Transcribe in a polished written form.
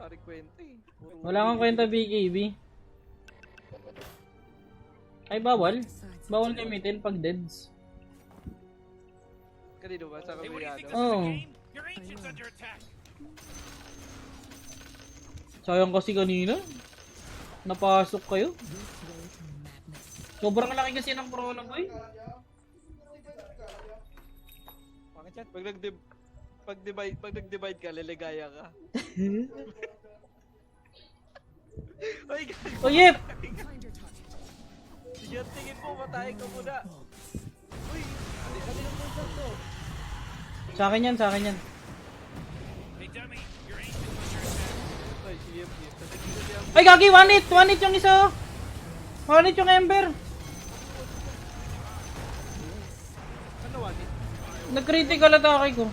wala rin kwenta eh. Wala kang kwenta BKB. Ay, bawal. Bawal gamitin pag deads. Kanino ba? Sa kabiyado? Oo. Sayang kasi kanina. Napasok kayo. Sobrang laki kasi ng prologue eh. Pag nag-divide ka, liligaya ka. Ay, Oh, yep! sige, tingin mo, matayin ka muna. Uy, ano yung monster to? Sa akin yan, sa akin yan. Ay, sige, sige. Ay, gagi! One hit! One hit yung isa! One hit yung Ember! Ano, wagin? Nag-critical atake ko.